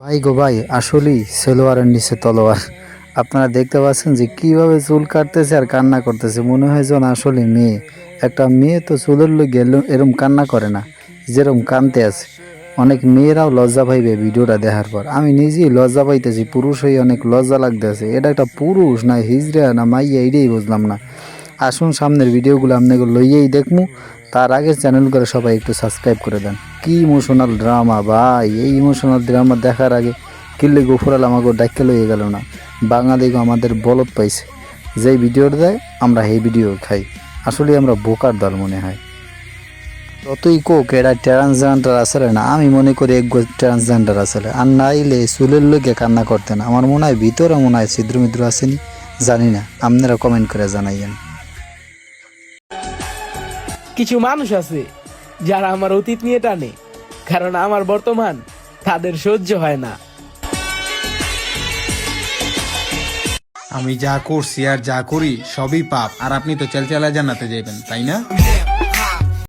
ভাই গো ভাই, আসলেই সেলোয়ারের নিচে তলোয়ার। আপনারা দেখতে পাচ্ছেন যে কিভাবে চুল কাটতেছে আর কান্না করতেছে, মনে হয় যেন আসলে মেয়ে। একটা মেয়ে তো চুলের লগে এরম কান্না করে না, যেরকম কানতে আছে। অনেক মেয়েরাও লজ্জা পাইবে ভিডিওটা দেখার পর। আমি নিজেই লজ্জা পাইতেছি, পুরুষ হয়ে অনেক লজ্জা লাগতেছে। এটা একটা পুরুষ না হিজড়া না মাইয়া, এটাই বুঝলাম না। আসুন সামনের ভিডিওগুলো আপনাকে লইয়েই দেখমু। তার আগে চ্যানেল করে সবাই একটু সাবস্ক্রাইব করে দেন। কি ইমোশনাল ড্রামা ভাই! এই ইমোশনাল ড্রামা দেখার আগে কিল্লে গোফরাল আমাকে ডাক্কে লইয়ে গেল না। বাংলাদেশ আমাদের বলদ পাইছে, যেই ভিডিওটা দেয় আমরা এই ভিডিও খাই। আসলে আমরা বোকার দল মনে হয়। যতই কোক এরা ট্রান্সজেন্ডার আসলে না, আমি মনে করি এক ট্রান্সজেন্ডার আসলে। আর নাইলে চুলের লোকে কান্না করতেন। আমার মনে হয় ভিতরে মনে হয় ছিদ্র মিদ্র আসেনি, জানি না। আপনারা কমেন্ট করে জানাইয়েন। কিছু মানুষ আছে যারা আমার অতীত নিয়ে টানে, কারণ আমার বর্তমান তাদের সহ্য হয় না। আমি যা করছি আর যা করি সবই পাপ, আর আপনি তো চালচালা জান্নাতে যাবেন, তাই না?